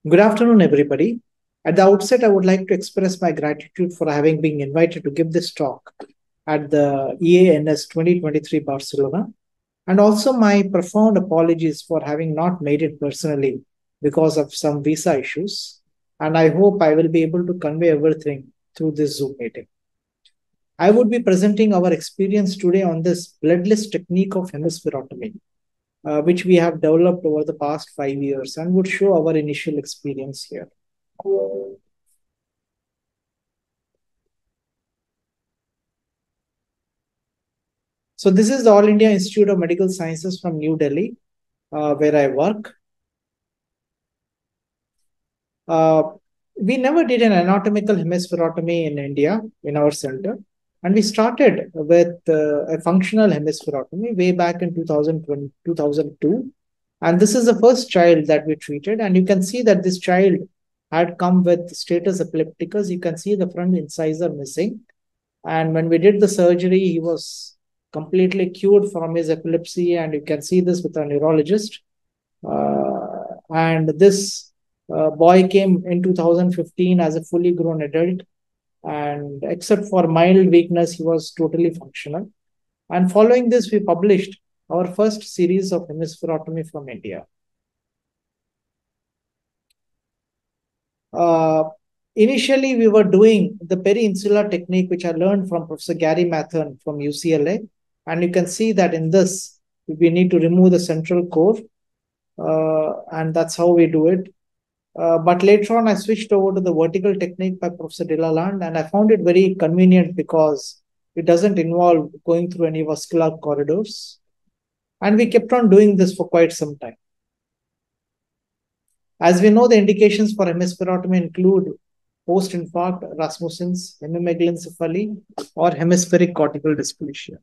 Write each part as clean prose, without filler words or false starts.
Good afternoon, everybody. At the outset, I would like to express my gratitude for having been invited to give this talk at the EANS 2023 Barcelona, and also my profound apologies for having not made it personally because of some visa issues. And I hope I will be able to convey everything through this Zoom meeting. I would be presenting our experience today on this bloodless technique of hemispherotomy, which we have developed over the past 5 years and would show our initial experience here. So this is the All India Institute of Medical Sciences from New Delhi, where I work. We never did an anatomical hemispherotomy in India in our center. And we started with a functional hemispherotomy way back in 2002. And this is the first child that we treated. And you can see that this child had come with status epilepticus. You can see the front incisor missing. And when we did the surgery, he was completely cured from his epilepsy. And you can see this with a neurologist. And this boy came in 2015 as a fully grown adult. And except for mild weakness, he was totally functional. And following this, we published our first series of hemispherotomy from India. Initially, we were doing the peri-insular technique, which I learned from Professor Gary Mathern from UCLA. And you can see that in this, we need to remove the central core. And that's how we do it. But later on, I switched over to the vertical technique by Professor Delaland, and I found it very convenient because it doesn't involve going through any vascular corridors. And we kept on doing this for quite some time. As we know, the indications for hemispherotomy include post-infarct Rasmussen's, hemimegalencephaly, or hemispheric cortical dysplasia.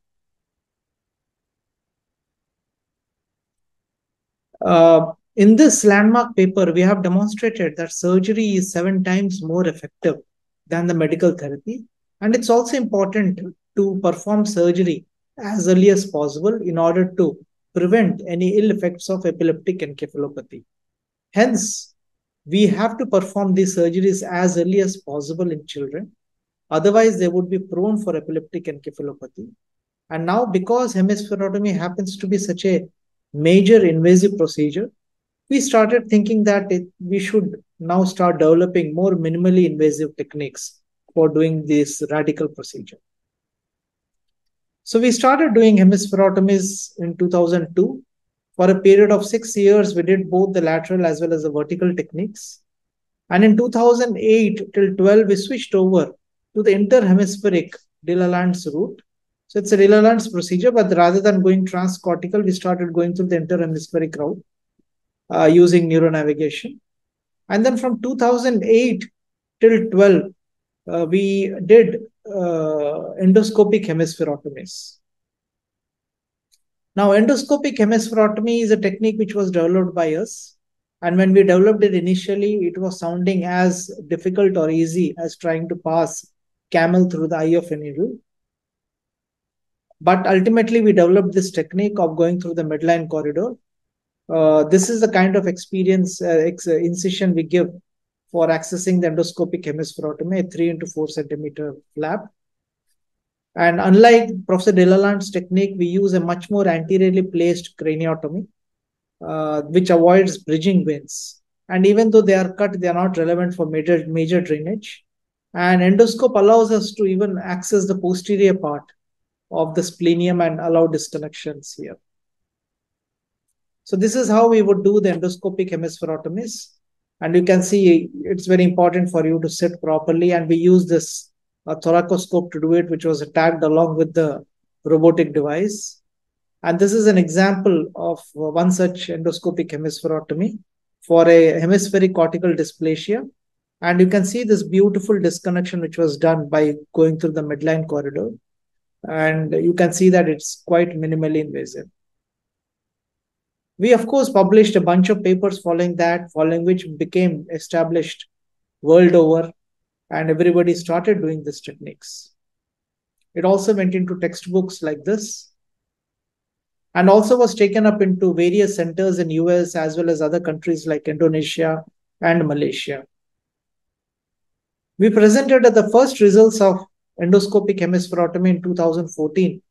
In this landmark paper, we have demonstrated that surgery is 7 times more effective than the medical therapy. And it's also important to perform surgery as early as possible in order to prevent any ill effects of epileptic encephalopathy. Hence, we have to perform these surgeries as early as possible in children. Otherwise, they would be prone for epileptic encephalopathy. And now, because hemispherotomy happens to be such a major invasive procedure, we started thinking that we should now start developing more minimally invasive techniques for doing this radical procedure. So we started doing hemispherotomies in 2002. For a period of 6 years, we did both the lateral as well as the vertical techniques. And in 2008 till 12, we switched over to the interhemispheric Delaland's route. So it's a Delaland's procedure, but rather than going transcortical, we started going through the interhemispheric route. Using neuronavigation. And then from 2008 till 12, we did endoscopic hemispherotomies. Now, endoscopic hemispherotomy is a technique which was developed by us. And when we developed it initially, it was sounding as difficult or easy as trying to pass camel through the eye of a needle. But ultimately, we developed this technique of going through the midline corridor. This is the kind of experience incision we give for accessing the endoscopic hemispherotomy, a 3 into 4 centimeter flap. And unlike Professor Delaland's technique, we use a much more anteriorly placed craniotomy, which avoids bridging veins. And even though they are cut, they are not relevant for major drainage. And endoscope allows us to even access the posterior part of the splenium and allow disconnections here. So this is how we would do the endoscopic hemispherotomies. And you can see it's very important for you to sit properly. And we use this thoracoscope to do it, which was tagged along with the robotic device. And this is an example of one such endoscopic hemispherotomy for a hemispheric cortical dysplasia. And you can see this beautiful disconnection, which was done by going through the midline corridor. And you can see that it's quite minimally invasive. We, of course, published a bunch of papers following that, following which became established world over, and everybody started doing these techniques. It also went into textbooks like this, and also was taken up into various centers in US as well as other countries like Indonesia, and Malaysia. We presented the first results of endoscopic hemispherotomy in 2014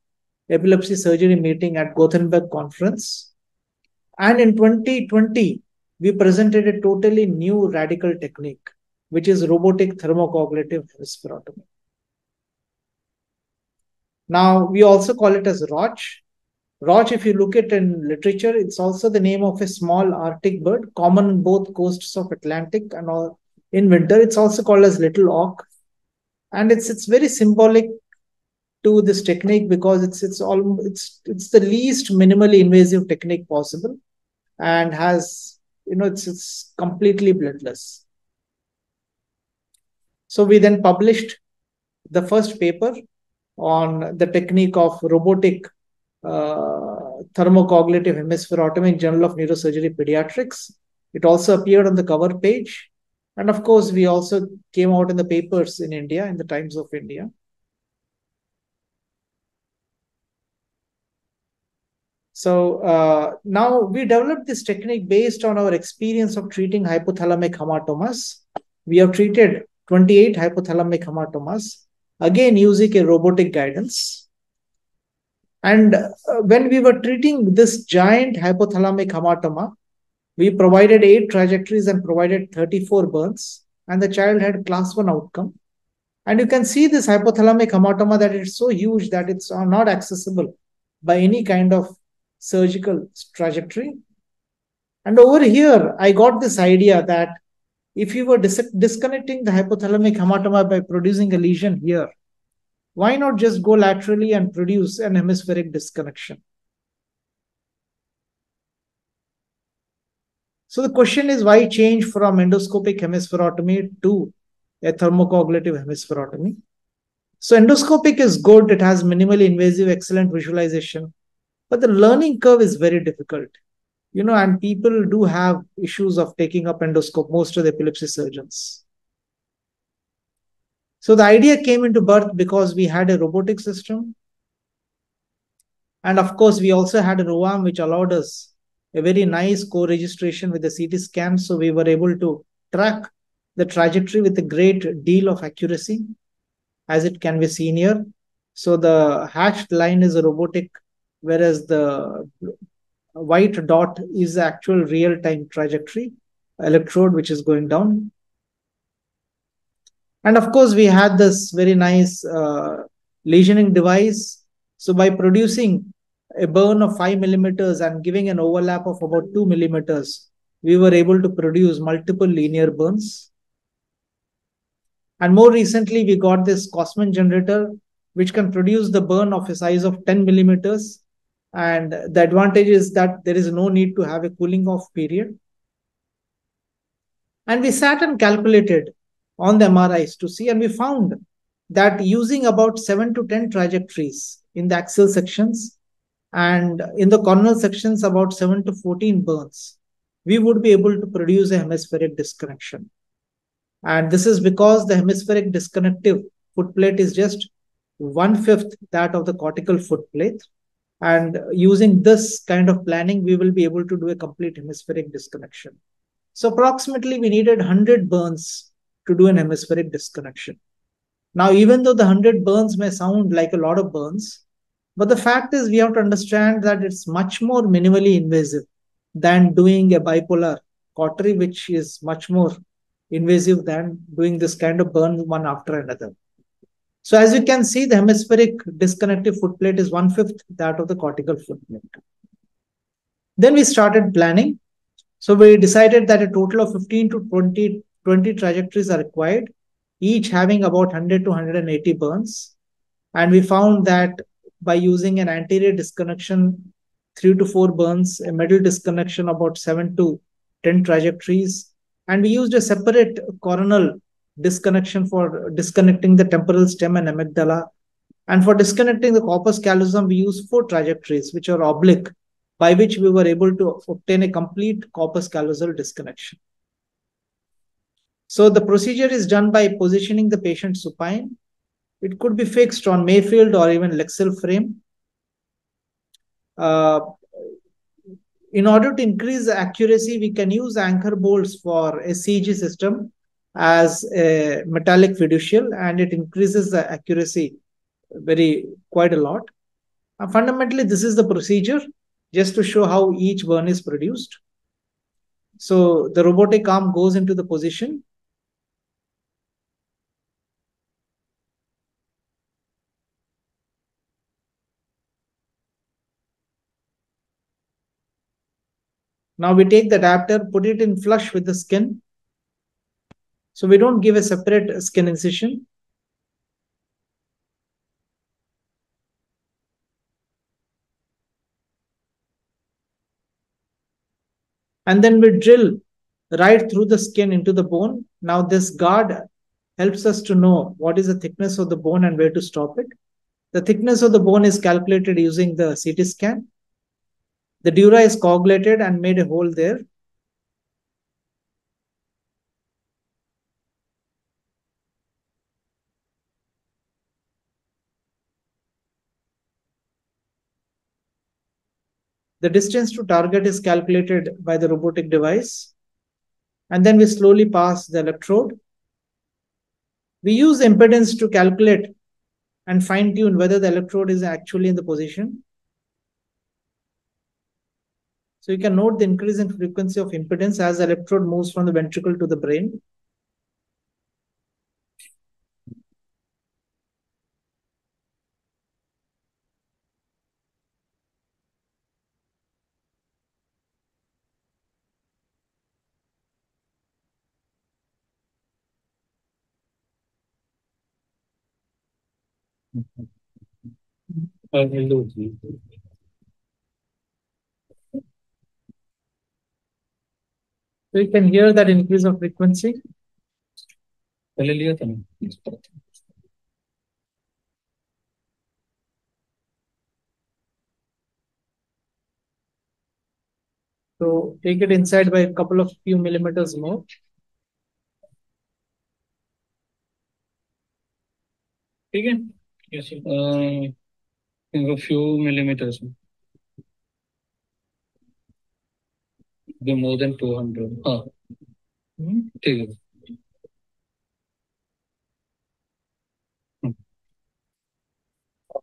epilepsy surgery meeting at Gothenburg conference. And in 2020, we presented a totally new radical technique, which is robotic thermo-coagulative hemispherotomy. Now, we also call it as ROTCH. ROTCH, if you look at in literature, it's also the name of a small Arctic bird, common on both coasts of Atlantic and all. In winter, it's also called as little auk. And it's very symbolic to this technique because it's the least minimally invasive technique possible and has, it's completely bloodless. So we then published the first paper on the technique of robotic thermo-coagulative hemispherotomy in Journal of Neurosurgery Pediatrics. It also appeared on the cover page. And of course, we also came out in the papers in India, in the Times of India. So now we developed this technique based on our experience of treating hypothalamic hematomas. We have treated 28 hypothalamic hematomas, again using a robotic guidance. And when we were treating this giant hypothalamic hematoma, we provided 8 trajectories and provided 34 burns, and the child had class 1 outcome. And you can see this hypothalamic hematoma that it's so huge that it's not accessible by any kind of surgical trajectory. And over here, I got this idea that if you were disconnecting the hypothalamic hematoma by producing a lesion here, why not just go laterally and produce an hemispheric disconnection? So the question is, why change from endoscopic hemispherotomy to a thermo-coagulative hemispherotomy? So endoscopic is good. It has minimally invasive, excellent visualization. But the learning curve is very difficult. And people do have issues of taking up endoscope, most of the epilepsy surgeons. So the idea came into birth because we had a robotic system. And of course, we also had a ROAM, which allowed us a very nice co-registration with the CT scan. So we were able to track the trajectory with a great deal of accuracy, as it can be seen here. So the hatched line is a robotic, whereas the white dot is the actual real-time trajectory electrode, which is going down. And of course, we had this very nice lesioning device. So by producing a burn of 5 millimeters and giving an overlap of about 2 millimeters, we were able to produce multiple linear burns. And more recently, we got this Cosman generator, which can produce the burn of a size of 10 millimeters. And the advantage is that there is no need to have a cooling off period. And we sat and calculated on the MRIs to see, and we found that using about 7 to 10 trajectories in the axial sections and in the coronal sections about 7 to 14 burns, we would be able to produce a hemispheric disconnection. And this is because the hemispheric disconnective footplate is just 1/5 that of the cortical footplate. And using this kind of planning, we will be able to do a complete hemispheric disconnection. So approximately we needed 100 burns to do an hemispheric disconnection. Now, even though the 100 burns may sound like a lot of burns, but the fact is we have to understand that it's much more minimally invasive than doing a bipolar cautery, which is much more invasive than doing this kind of burn one after another. So as you can see, the hemispheric disconnective footplate is 1/5 that of the cortical footplate. Then we started planning. So we decided that a total of 15 to 20 trajectories are required, each having about 100 to 180 burns. And we found that by using an anterior disconnection, 3 to 4 burns, a middle disconnection, about 7 to 10 trajectories. And we used a separate coronal disconnection for disconnecting the temporal stem and amygdala. And for disconnecting the corpus callosum, we used 4 trajectories, which are oblique, by which we were able to obtain a complete corpus callosal disconnection. So the procedure is done by positioning the patient supine. It could be fixed on Mayfield or even Lexel frame. In order to increase the accuracy, we can use anchor bolts for a CG system as a metallic fiducial, and it increases the accuracy quite a lot. Fundamentally, this is the procedure just to show how each burn is produced. So the robotic arm goes into the position. Now we take the adapter, put it in flush with the skin. So we don't give a separate skin incision. And then we drill right through the skin into the bone. Now this guard helps us to know what is the thickness of the bone and where to stop it. The thickness of the bone is calculated using the CT scan. The dura is coagulated and made a hole there. The distance to target is calculated by the robotic device. And then we slowly pass the electrode. We use impedance to calculate and fine tune whether the electrode is actually in the position. So you can note the increase in frequency of impedance as the electrode moves from the ventricle to the brain. So you can hear that increase of frequency. So take it inside by a couple of few millimeters more. Again, yes, a few millimeters. The more than 200. Okay.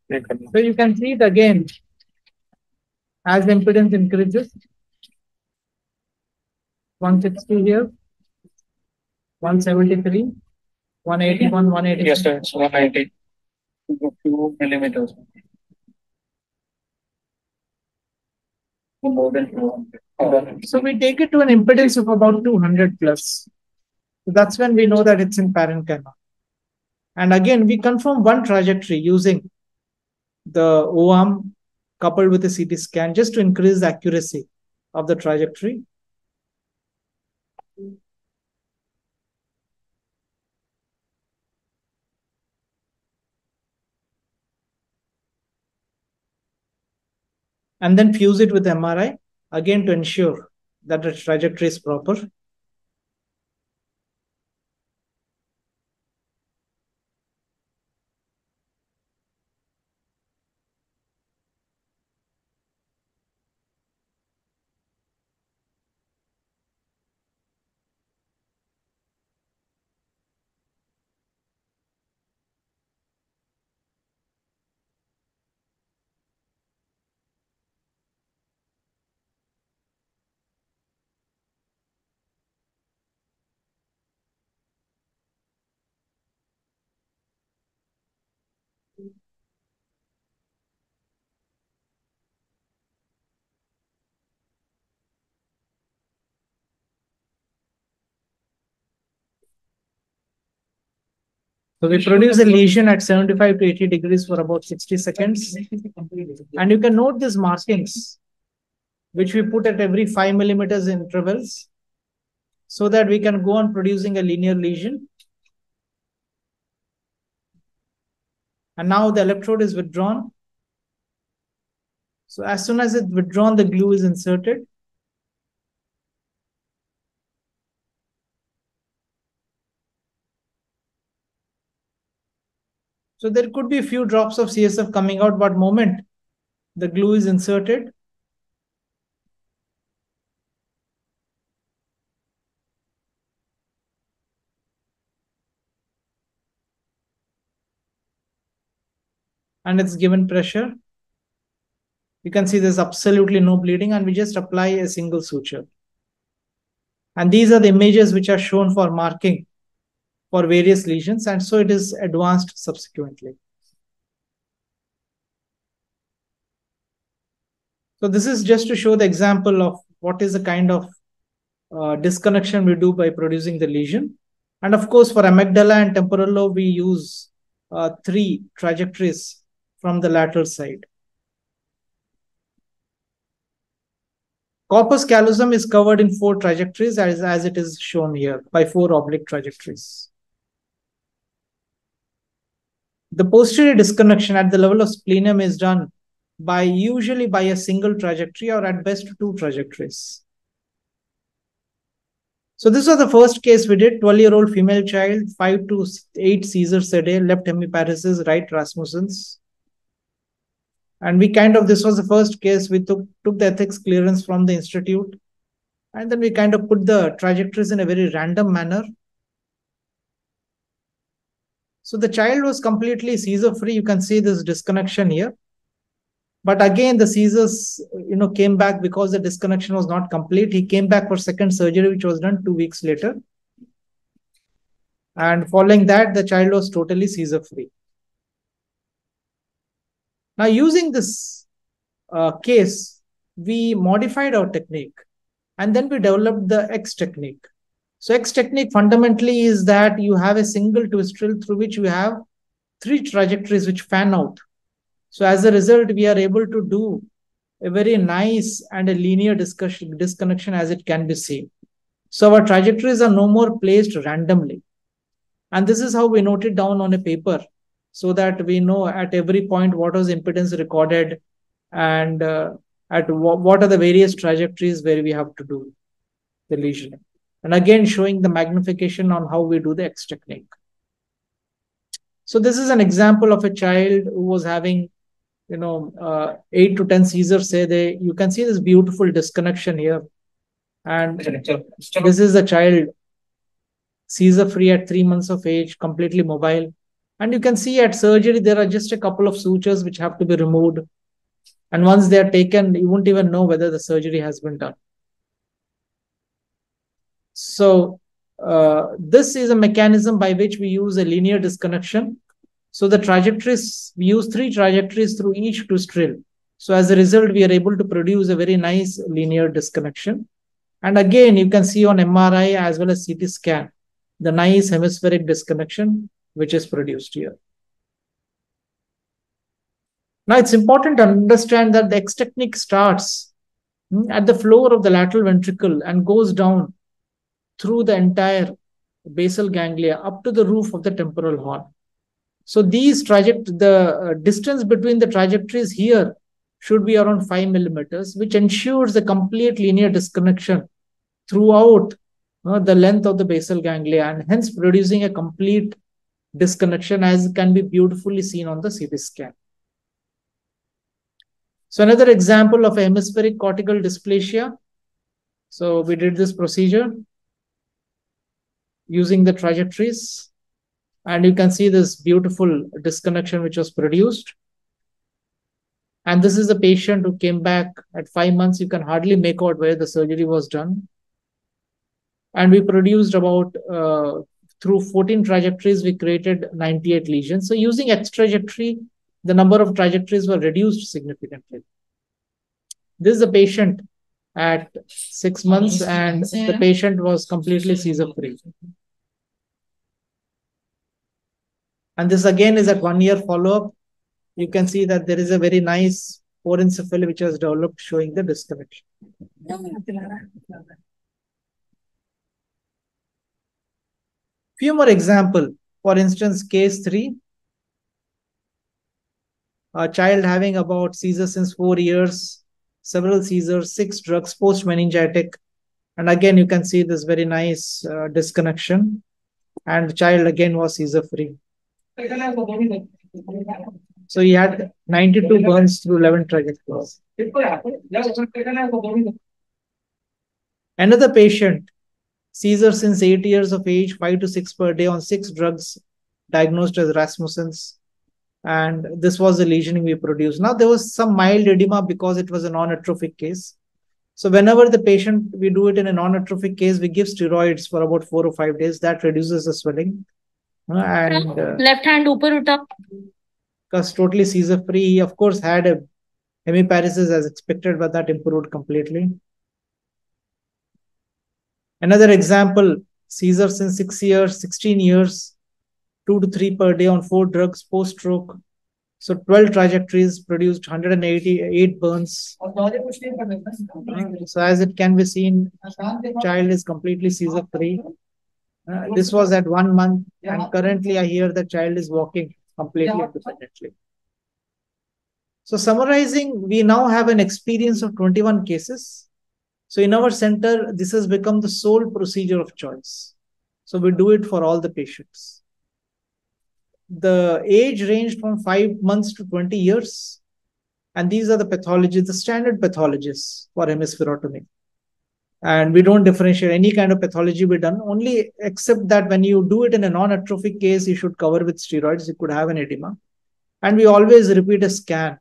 So you can see it again as the impedance increases. 160 here, 173, 181, 180. Yes, sir, it's 190. A few millimeters. More than 200. So we take it to an impedance of about 200 plus. So that's when we know that it's in parenchyma. And again, we confirm one trajectory using the O-arm coupled with a CT scan just to increase the accuracy of the trajectory. And then fuse it with MRI, again to ensure that the trajectory is proper. So we produce a lesion at 75 to 80 degrees for about 60 seconds. And you can note these markings, which we put at every 5 millimeters intervals, so that we can go on producing a linear lesion. And now the electrode is withdrawn. So as soon as it's withdrawn, the glue is inserted. So there could be a few drops of CSF coming out, but moment the glue is inserted, and it's given pressure. You can see there's absolutely no bleeding, and we just apply a single suture. And these are the images which are shown for marking for various lesions, and so it is advanced subsequently. So this is just to show the example of what is the kind of disconnection we do by producing the lesion. And of course, for amygdala and temporal lobe, we use 3 trajectories from the lateral side. Corpus callosum is covered in 4 trajectories as it is shown here by 4 oblique trajectories. The posterior disconnection at the level of splenium is done usually by a single trajectory or at best 2 trajectories. So this was the first case we did, 12-year-old female child, 5 to 8 seizures a day, left hemiparesis, right Rasmussen's. And this was the first case we took the ethics clearance from the institute. And then we kind of put the trajectories in a very random manner. So the child was completely seizure-free. You can see this disconnection here. But again, the seizures, came back because the disconnection was not complete. He came back for second surgery, which was done 2 weeks later. And following that, the child was totally seizure-free. Now, using this case, we modified our technique, and then we developed the X technique. So X technique fundamentally is that you have a single twist drill through which you have 3 trajectories which fan out. So as a result, we are able to do a very nice and a linear disconnection as it can be seen. So our trajectories are no more placed randomly. And this is how we note it down on a paper so that we know at every point what was impedance recorded and at what are the various trajectories where we have to do the lesion. And again, showing the magnification on how we do the X technique. So this is an example of a child who was having 8 to 10 seizures a day. You can see this beautiful disconnection here. And this is a child seizure-free at 3 months of age, completely mobile. And you can see at surgery, there are just a couple of sutures which have to be removed. And once they are taken, you won't even know whether the surgery has been done. So this is a mechanism by which we use a linear disconnection. So the trajectories, we use 3 trajectories through each twist drill. So as a result, we are able to produce a very nice linear disconnection. And again, you can see on MRI as well as CT scan, the nice hemispheric disconnection which is produced here. Now, it's important to understand that the X technique starts at the floor of the lateral ventricle and goes down through the entire basal ganglia up to the roof of the temporal horn. So the distance between the trajectories here should be around 5 millimeters, which ensures a complete linear disconnection throughout the length of the basal ganglia, and hence producing a complete disconnection as can be beautifully seen on the CT scan. So another example of a hemispheric cortical dysplasia. So we did this procedure using the trajectories. And you can see this beautiful disconnection which was produced. And this is the patient who came back at 5 months. You can hardly make out where the surgery was done. And we produced about, through 14 trajectories, we created 98 lesions. So using X trajectory, the number of trajectories were reduced significantly. This is a patient at 6 months, and the patient was completely seizure-free. And this again is at 1 year follow-up. You can see that there is a very nice porencephaly which was developed showing the disconnection. Few more examples. For instance, case 3. A child having about seizures since 4 years, several seizures, 6 drugs, post-meningitic. And again, you can see this very nice disconnection. And the child again was seizure-free. So he had 92 burns through 11 trajectories. Another patient, seizure since 8 years of age, 5 to 6 per day on 6 drugs, diagnosed as Rasmussen's. And this was the lesioning we produced. Now, there was some mild edema because it was a non-atrophic case. So whenever the patient, we do it in a non-atrophic case, we give steroids for about 4 or 5 days. That reduces the swelling. And left hand upar uta. because totally seizure free, he of course had a hemiparesis as expected, but that improved completely. Another example, seizures in 6 years, 16 years, 2 to 3 per day on 4 drugs post-stroke. So 12 trajectories produced 188 burns. So as it can be seen, child is completely seizure free. This was at 1 month, and currently I hear the child is walking completely independently. So summarizing, we now have an experience of 21 cases. So in our center, this has become the sole procedure of choice. So we do it for all the patients. The age ranged from 5 months to 20 years. And these are the pathologies, the standard pathologies for hemispherotomy. And we don't differentiate any kind of pathology we done, only except that when you do it in a non-atrophic case, you should cover with steroids. You could have an edema. And we always repeat a scan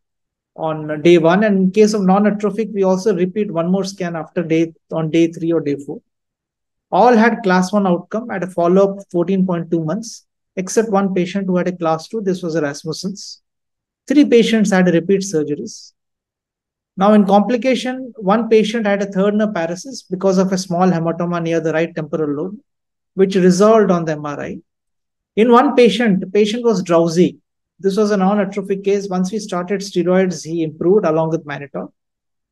on day 1. And in case of non-atrophic, we also repeat one more scan after on day 3 or day 4. All had class 1 outcome at a follow-up 14.2 months, except one patient who had a class 2. This was a Rasmussen's. 3 patients had repeat surgeries. Now, in complication, one patient had a third nerve paralysis because of a small hematoma near the right temporal lobe, which resolved on the MRI. In one patient, the patient was drowsy. This was a non-atrophic case. Once we started steroids, he improved along with mannitol.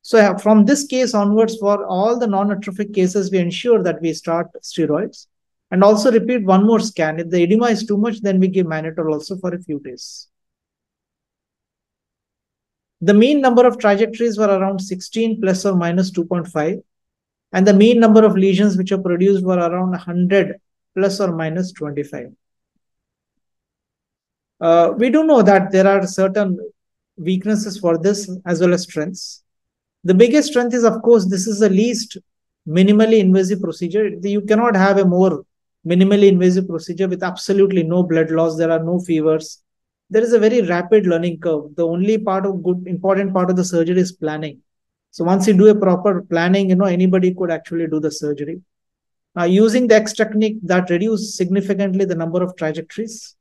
So from this case onwards, for all the non-atrophic cases, we ensure that we start steroids and also repeat one more scan. If the edema is too much, then we give mannitol also for a few days. The mean number of trajectories were around 16 plus or minus 2.5. And the mean number of lesions which are produced were around 100 plus or minus 25. We do know that there are certain weaknesses for this as well as strengths. The biggest strength is, of course, this is the least minimally invasive procedure. You cannot have a more minimally invasive procedure with absolutely no blood loss. There are no fevers. There is a very rapid learning curve. The only important part of the surgery is planning. So once you do a proper planning, anybody could actually do the surgery. Using the X technique, that reduces significantly the number of trajectories.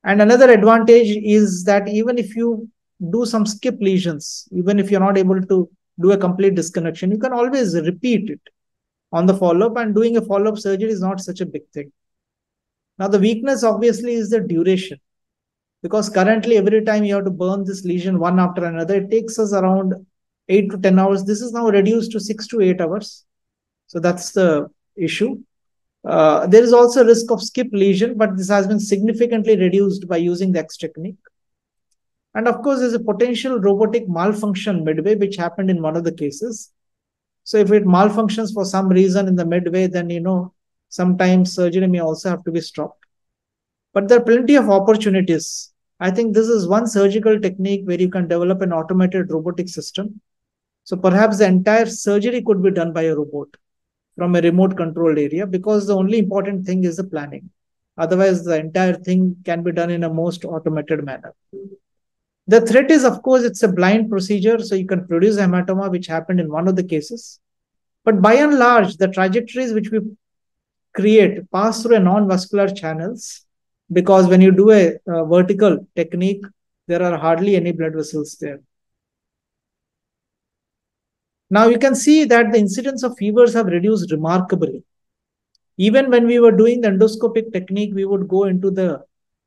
And another advantage is that even if you do some skip lesions, even if you're not able to do a complete disconnection, you can always repeat it on the follow-up, and doing a follow-up surgery is not such a big thing. Now, the weakness obviously is the duration, because currently every time you have to burn this lesion one after another, it takes us around 8 to 10 hours. This is now reduced to 6 to 8 hours. So that's the issue. There is also a risk of skip lesion, but this has been significantly reduced by using the X technique. And of course, there's a potential robotic malfunction midway, which happened in one of the cases. So if it malfunctions for some reason in the midway, then, sometimes surgery may also have to be stopped. But there are plenty of opportunities. I think this is one surgical technique where you can develop an automated robotic system. So perhaps the entire surgery could be done by a robot from a remote controlled area, because the only important thing is the planning. Otherwise, the entire thing can be done in a most automated manner. The threat is, of course, it's a blind procedure, so you can produce hematoma, which happened in one of the cases. But by and large, the trajectories which we create pass through a non-vascular channels, because when you do a vertical technique, there are hardly any blood vessels there. Now you can see that the incidence of fevers have reduced remarkably. Even when we were doing the endoscopic technique, we would go into the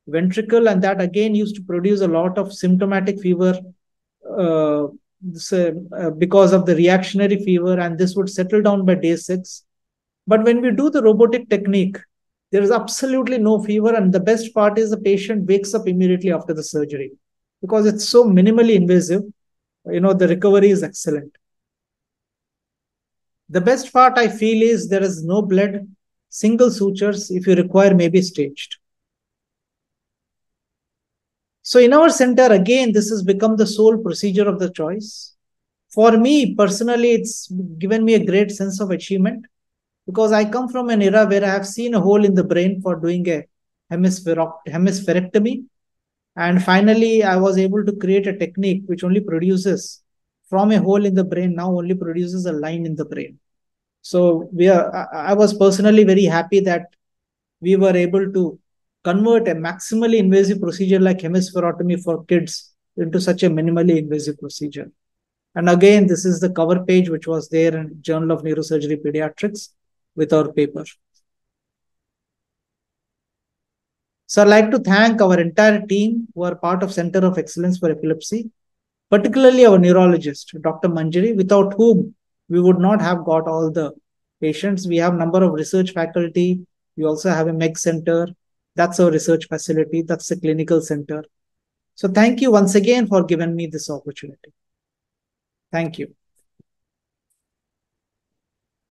ventricle, and that again used to produce a lot of symptomatic fever because of the reactionary fever, and this would settle down by day 6. But when we do the robotic technique, there is absolutely no fever, and the best part is the patient wakes up immediately after the surgery, because it's so minimally invasive. The recovery is excellent. The best part I feel is there is no blood, single sutures, if you require, may be staged. So in our center, again, this has become the sole procedure of the choice. For me personally, it's given me a great sense of achievement, because I come from an era where I have seen a hole in the brain for doing a hemispherectomy. And finally, I was able to create a technique which only produces from a hole in the brain, now only produces a line in the brain. So I was personally very happy that we were able to convert a maximally invasive procedure like hemispherotomy for kids into such a minimally invasive procedure. And again, this is the cover page which was there in Journal of Neurosurgery Pediatrics with our paper. So I'd like to thank our entire team who are part of Center of Excellence for Epilepsy, particularly our neurologist, Dr. Manjari, without whom we would not have got all the patients. We have a number of research faculty. We also have a MEG center. That's our research facility. That's the clinical center. So thank you once again for giving me this opportunity. Thank you.